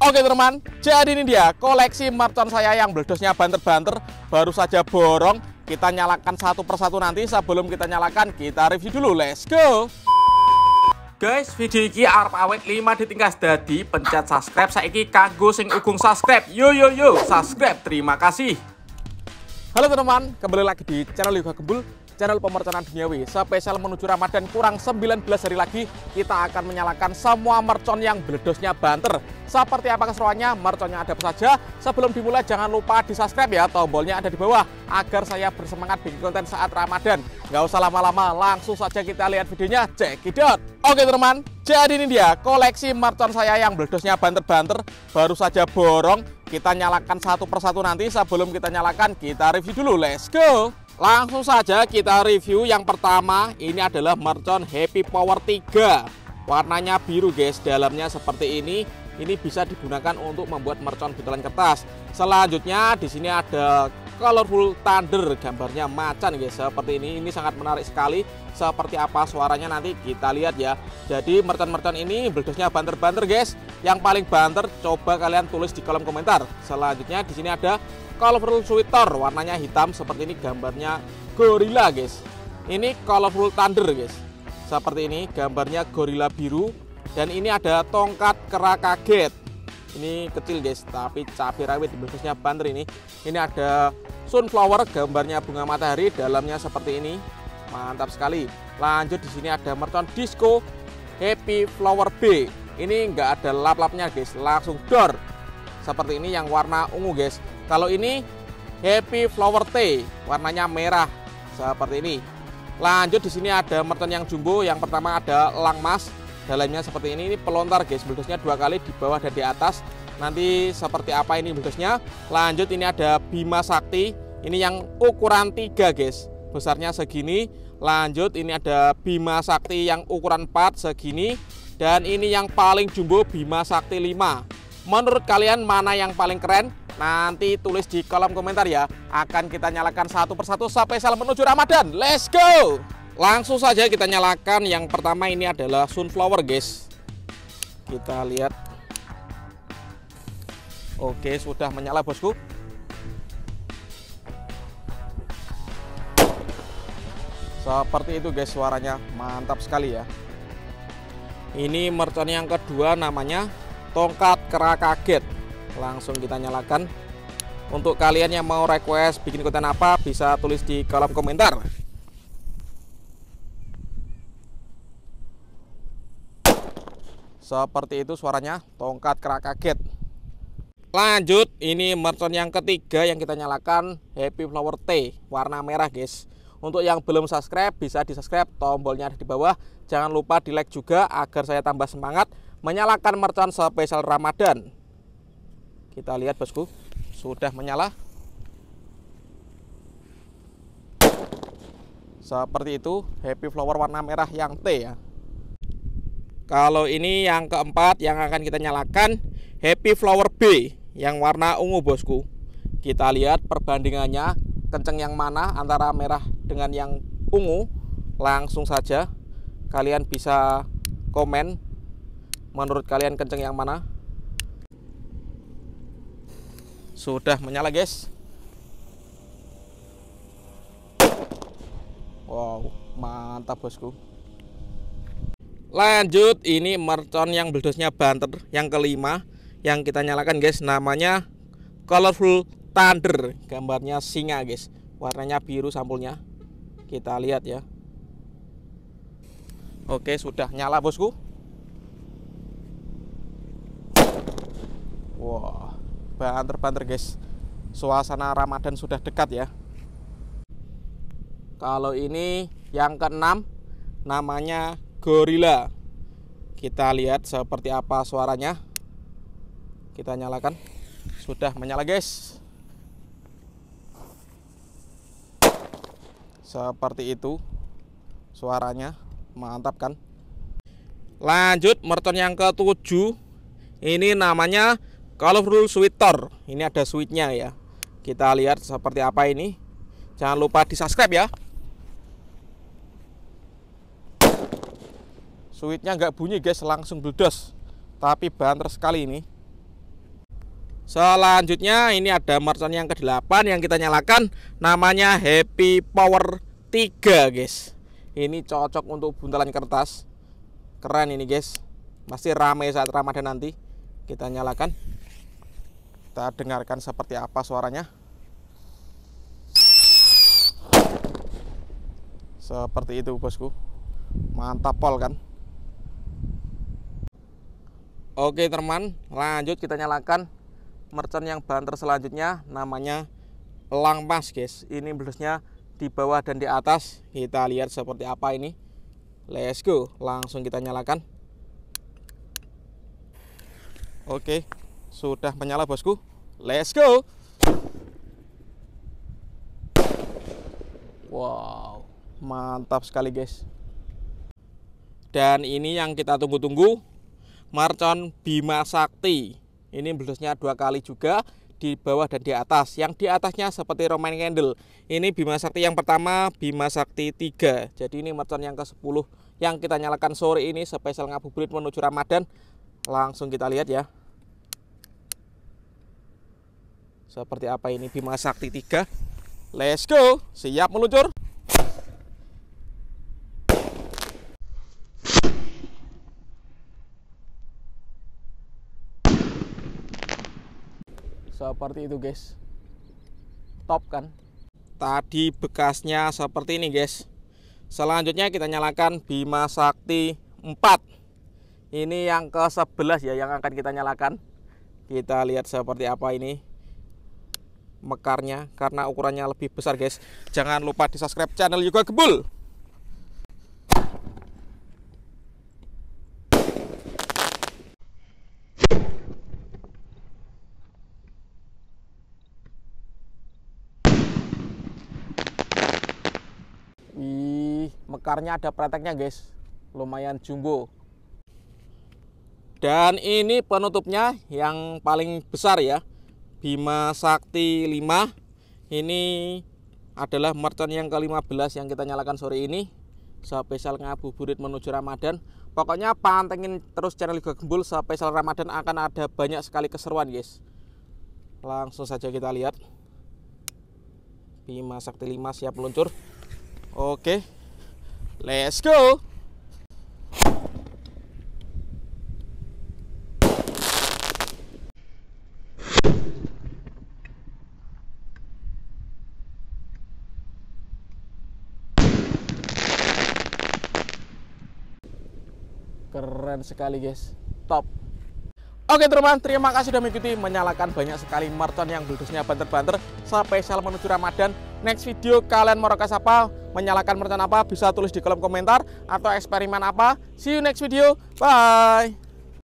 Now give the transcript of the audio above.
Oke teman, jadi ini dia koleksi mercon saya yang beledosnya banter-banter. Baru saja borong, kita nyalakan satu persatu nanti. Sebelum kita nyalakan, kita review dulu, let's go. Guys, video ini arep awet 5 ditingkas dadi pencet subscribe saiki kanggo sing ugung subscribe. Yo subscribe, terima kasih. Halo teman-teman, kembali lagi di channel Yoga Gembul, channel pemerconan duniawi. Spesial menuju Ramadan, kurang 19 hari lagi kita akan menyalakan semua mercon yang beledosnya banter. Seperti apa keseruannya, merconnya ada apa saja. Sebelum dimulai jangan lupa di subscribe ya, tombolnya ada di bawah agar saya bersemangat bikin konten saat Ramadan. Nggak usah lama-lama, langsung saja kita lihat videonya, check it out. Oke teman, jadi ini dia koleksi mercon saya yang beledosnya banter-banter. Baru saja borong, kita nyalakan satu persatu nanti. Sebelum kita nyalakan, kita review dulu, let's go. Langsung saja kita review. Yang pertama ini adalah mercon Happy Power 3. Warnanya biru guys, dalamnya seperti ini. Ini bisa digunakan untuk membuat mercon buntelan kertas. Selanjutnya di sini ada Colorful Thunder, gambarnya macan guys, seperti ini. Ini sangat menarik sekali. Seperti apa suaranya nanti kita lihat ya. Jadi mercon-mercon ini beledosnya banter-banter guys. Yang paling banter coba kalian tulis di kolom komentar. Selanjutnya di sini ada Colorful Sweater, warnanya hitam seperti ini, gambarnya gorila guys. Ini Colorful Thunder guys, seperti ini, gambarnya gorila biru. Dan ini ada tongkat kera kaget. Ini kecil guys, tapi cabai rawit, beledosnya banter ini. Ini ada sunflower, gambarnya bunga matahari, dalamnya seperti ini. Mantap sekali. Lanjut di sini ada mercon disco Happy Flower B. Ini enggak ada lap-lapnya guys, langsung door. Seperti ini yang warna ungu guys. Kalau ini Happy Flower T, warnanya merah seperti ini. Lanjut di sini ada mercon yang jumbo. Yang pertama ada elang mas, dalamnya seperti ini pelontar guys, beledosnya 2 kali di bawah dan di atas. Nanti seperti apa ini beledosnya. Lanjut ini ada Bima Sakti, ini yang ukuran 3 guys, besarnya segini. Lanjut ini ada Bima Sakti yang ukuran 4 segini. Dan ini yang paling jumbo Bima Sakti 5. Menurut kalian mana yang paling keren? Nanti tulis di kolom komentar ya. Akan kita nyalakan satu persatu spesial menuju Ramadan. Let's go. Langsung saja kita nyalakan. Yang pertama ini adalah sunflower guys. Kita lihat. Oke, sudah menyala bosku. Seperti itu guys suaranya, mantap sekali ya. Ini mercon yang kedua namanya tongkat kera kaget. Langsung kita nyalakan. Untuk kalian yang mau request bikin konten apa, bisa tulis di kolom komentar. Seperti itu suaranya, tongkat kera kaget. Lanjut, ini mercon yang ketiga yang kita nyalakan, Happy Flower T, warna merah guys. Untuk yang belum subscribe, bisa di subscribe, tombolnya ada di bawah. Jangan lupa di like juga agar saya tambah semangat menyalakan mercon spesial Ramadan. Kita lihat bosku, sudah menyala. Seperti itu, Happy Flower warna merah yang T ya. Kalau ini yang keempat yang akan kita nyalakan, Happy Flower B yang warna ungu bosku. Kita lihat perbandingannya, kenceng yang mana antara merah dengan yang ungu. Langsung saja kalian bisa komen, menurut kalian kenceng yang mana. Sudah menyala guys. Wow, mantap bosku. Lanjut, ini mercon yang beledosnya banter yang kelima yang kita nyalakan guys, namanya Colorful Thunder, gambarnya singa guys, warnanya biru sampulnya. Kita lihat ya. Oke, sudah nyala bosku. Wah, banter-banter guys. Suasana Ramadan sudah dekat ya. Kalau ini yang keenam namanya gorila. Kita lihat seperti apa suaranya. Kita nyalakan. Sudah menyala guys. Seperti itu suaranya, mantap kan. Lanjut mercon yang ke-7. Ini namanya Colorful Sweater. Ini ada sweetnya ya. Kita lihat seperti apa ini. Jangan lupa di subscribe ya. Sweetnya nggak bunyi guys, langsung bledos. Tapi banter sekali ini. Selanjutnya ini ada mercon yang ke-8 yang kita nyalakan, namanya Happy Power 3 guys. Ini cocok untuk buntalan kertas. Keren ini guys. Pasti ramai saat Ramadan nanti. Kita nyalakan. Kita dengarkan seperti apa suaranya. Seperti itu bosku. Mantap pol kan. Oke teman, lanjut kita nyalakan mercon yang banter selanjutnya, namanya elang mas guys. Ini blusnya di bawah dan di atas. Kita lihat seperti apa ini. Let's go, langsung kita nyalakan. Oke, sudah menyala bosku. Let's go. Wow, mantap sekali guys. Dan ini yang kita tunggu-tunggu, mercon Bima Sakti. Ini blusnya 2 kali juga, di bawah dan di atas. Yang di atasnya seperti Roman Candle. Ini Bima Sakti yang pertama, Bima Sakti 3. Jadi ini mercon yang ke-10 yang kita nyalakan sore ini, spesial ngabuburit menuju Ramadan. Langsung kita lihat ya. Seperti apa ini Bima Sakti 3. Let's go, siap meluncur. Seperti itu guys. Top kan. Tadi bekasnya seperti ini guys. Selanjutnya kita nyalakan Bima Sakti 4. Ini yang ke-11 ya yang akan kita nyalakan. Kita lihat seperti apa ini mekarnya, karena ukurannya lebih besar guys. Jangan lupa di subscribe channel Yoga Gembul. Mekarnya ada preteknya guys, lumayan jumbo. Dan ini penutupnya yang paling besar ya, Bima Sakti 5. Ini adalah mercon yang ke-15 yang kita nyalakan sore ini, spesial ngabuburit menuju Ramadan. Pokoknya pantengin terus channel Yoga Gembul, spesial Ramadan akan ada banyak sekali keseruan guys. Langsung saja kita lihat. Bima Sakti 5 siap meluncur. Oke, let's go. Keren sekali guys, top. Oke teman, terima kasih sudah mengikuti menyalakan banyak sekali mercon yang blusnya banter-banter spesial menuju Ramadan. Next video kalian mau rekas apa, menyalakan mercon apa, bisa tulis di kolom komentar, atau eksperimen apa. See you next video, bye.